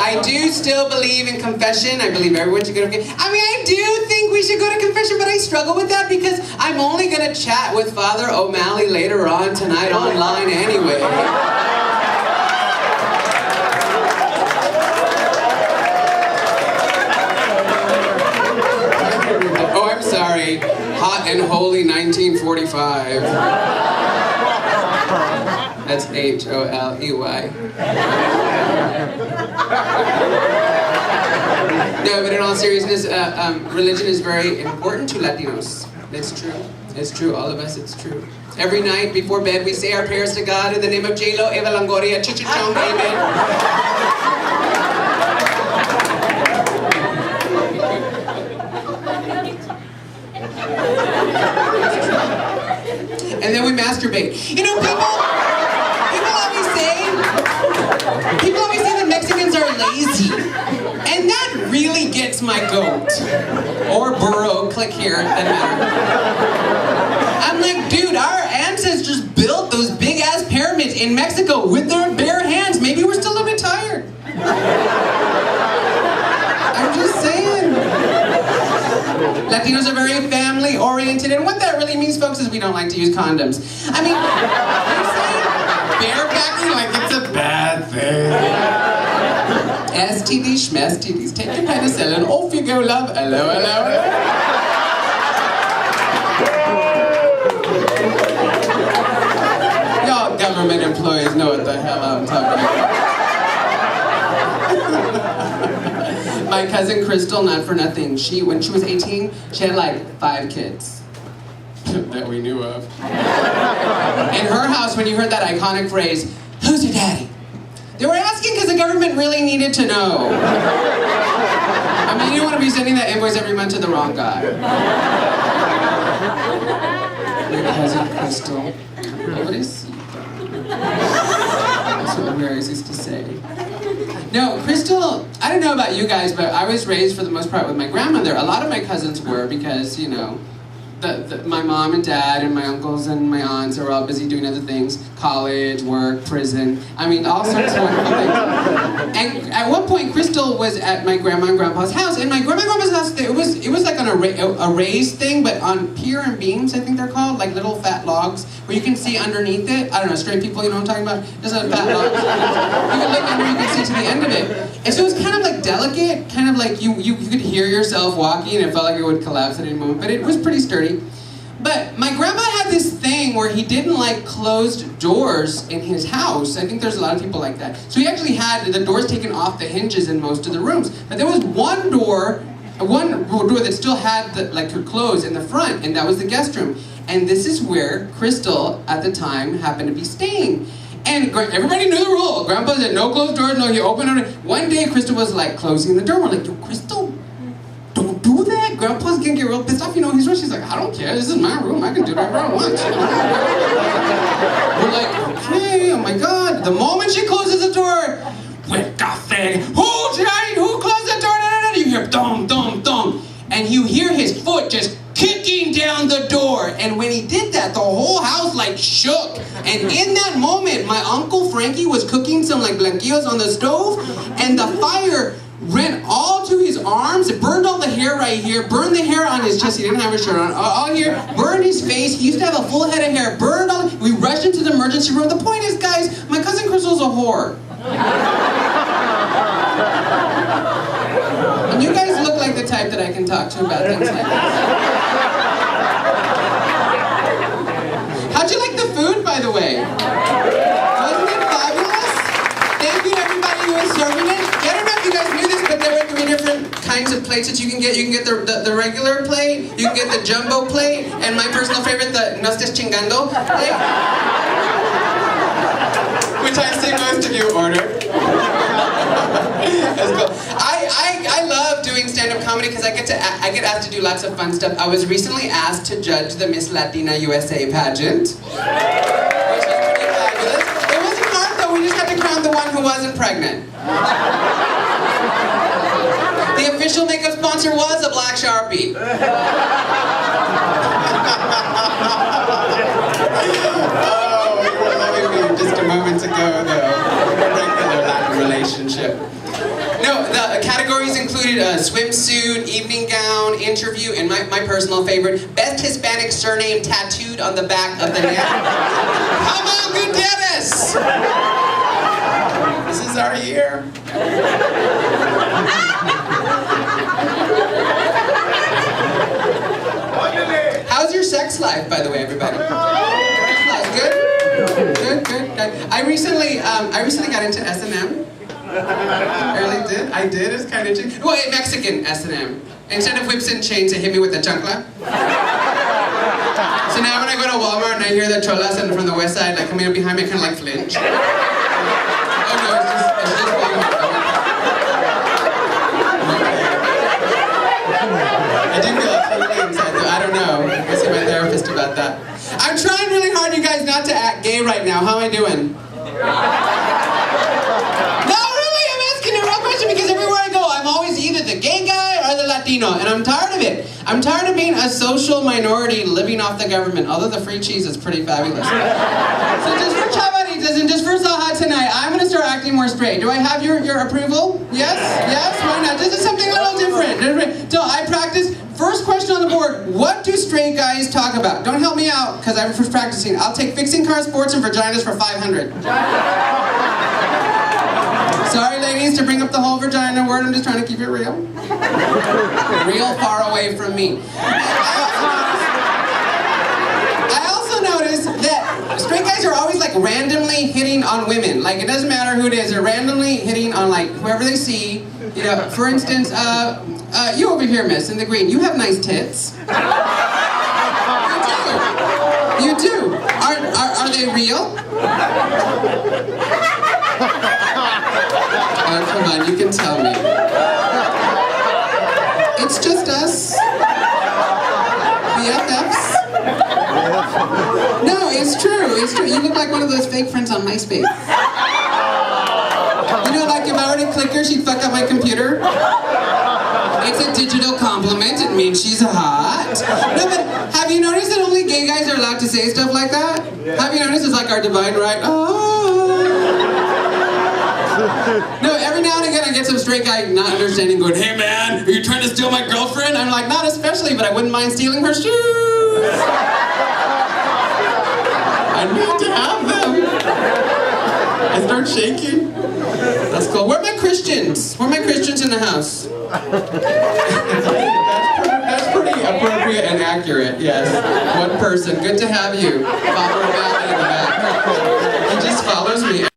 I do still believe in confession. I believe everyone should go to confession. I mean, I do think we should go to confession, but I struggle with that because I'm only going to chat with Father O'Malley later on tonight online anyway. Oh, I'm sorry. Hot and Holy 1945. That's Holey. No, but in all seriousness, religion is very important to Latinos. It's true. It's true. All of us, it's true. Every night before bed, we say our prayers to God in the name of J-Lo, Eva Longoria, Chichichong, amen. And then we masturbate. You know, people always say that Mexicans are lazy. And that really gets my goat. Or burro, click here, doesn't matter. I'm like, dude, our ancestors built those big ass pyramids in Mexico with their bare hands. Maybe we're still a bit tired. I'm just saying. Latinos are very family oriented, and what that really means, folks, is we don't like to use condoms. I mean, you're saying barebacking like it's a bad thing. STD, schmestds, take your penicillin, off you go, love. Hello, hello. Y'all government employees know what the hell I'm talking about. My cousin Crystal, not for nothing, when she was 18, she had like 5 kids. That we knew of. In her house, when you heard that iconic phrase, "Who's your daddy?" they were asking because the government really needed to know. I mean, you don't want to be sending that invoice every month to the wrong guy. My cousin Crystal. What is he? That's what Mary's used to say. No, Crystal, I don't know about you guys, but I was raised for the most part with my grandmother. A lot of my cousins were because, you know, my mom and dad and my uncles and my aunts are all busy doing other things. College, work, prison. I mean, all sorts of wonderful things. And at one point, Crystal was at my grandma and grandpa's house. And my grandma and grandpa's house, it was like on a raised thing, but on pier and beams, I think they're called, like little fat logs, where you can see underneath it. I don't know, straight people, you know what I'm talking about? Just a fat log. You can look under, you can see to the end of it. And so it was kind of like delicate, kind of like you could hear yourself walking, and it felt like it would collapse at any moment, but it was pretty sturdy. But my grandma had this thing where he didn't like closed doors in his house. I think there's a lot of people like that. So he actually had the doors taken off the hinges in most of the rooms. But there was one door that still had could close in the front, and that was the guest room. And this is where Crystal, at the time, happened to be staying. And everybody knew the rule. Grandpa said no closed doors, no, you open it. One day Crystal was like closing the door. We're like, yo, Crystal, don't do that. Grandpa's gonna get real pissed off. You know, she's like, I don't care. This is my room. I can do whatever I want. We're like, okay, oh my God. The moment she closes the door, with the thing, who closed the door? No. You hear thump, thump, thump. And you hear his foot just kicking down the door. And when he did that, the whole house like shook. And in that moment, my Uncle Frankie was cooking some like blanquillos on the stove, and the fire ran all to his arms. It burned all the hair right here, burned the hair on his chest. He didn't have a shirt on. All here, burned his face. He used to have a full head of hair, burned all. We rushed into the emergency room. The point is, guys, my cousin Crystal's a whore. And you guys look like the type that I can talk to about things like this. How'd you like the food, by the way? Wasn't it fabulous? Thank you to everybody who was serving it. I don't know if you guys knew this, but there were 3 different kinds of plates that you can get. You can get the regular plate, you can get the jumbo plate, and my personal favorite, the no estés chingando plate. Which I see most of you order. That's cool. I love doing stand-up comedy because I get asked to do lots of fun stuff. I was recently asked to judge the Miss Latina USA pageant, which was pretty fabulous. It wasn't hard though. We just had to crown the one who wasn't pregnant. The official makeup sponsor was a black Sharpie. Oh, you were loving me just a moment ago, though. Regular Latin relationship. No, the categories included a swimsuit, evening gown, interview, and my personal favorite, best Hispanic surname tattooed on the back of the neck. Come on, Gutierrez! This is our year. How's your sex life, by the way, everybody? Good? Good. I recently got into S&M. I did. It's kind of interesting. Well, Mexican S&M. Instead of whips and chains, they hit me with a chancla. So now when I go to Walmart and I hear the cholas from the west side like coming up behind me, I kind of like flinch. Oh no, it's just Walmart. I do feel like tingly inside though. I don't know. I'll see my therapist about that. I'm trying really hard, you guys, not to act gay right now. How am I doing? Because everywhere I go, I'm always either the gay guy or the Latino, and I'm tired of it. I'm tired of being a social minority living off the government, although the free cheese is pretty fabulous. So just for chavaritas and just for Zaha tonight, I'm going to start acting more straight. Do I have your approval? Yes? Yes? Why not? This is something a little different. So I practice. First question on the board, what do straight guys talk about? Don't help me out, because I'm just practicing. I'll take fixing car sports and vaginas for 500. Sorry, ladies, to bring up the whole vagina word. I'm just trying to keep it real. Real far away from me. I also notice that straight guys are always like randomly hitting on women. Like it doesn't matter who it is. They're randomly hitting on like whoever they see. You know, for instance, you over here, miss, in the green. You have nice tits. You do. Are they real? Oh, come on, you can tell me. It's just us. BFFs. No, it's true. It's true. You look like one of those fake friends on MySpace. You know, like if I were to click her, she'd fuck up my computer. It's a digital compliment. It means she's hot. No, but have you noticed that only gay guys are allowed to say stuff like that? Have you noticed it's like our divine right? Oh. No, every now and again I get some straight guy not understanding going, hey man, are you trying to steal my girlfriend? I'm like, not especially, but I wouldn't mind stealing her shoes. I need to have them. I start shaking. That's cool. Where are my Christians? Where are my Christians in the house? That's pretty appropriate and accurate, yes. One person. Good to have you. Father Valley in the back. He just follows me.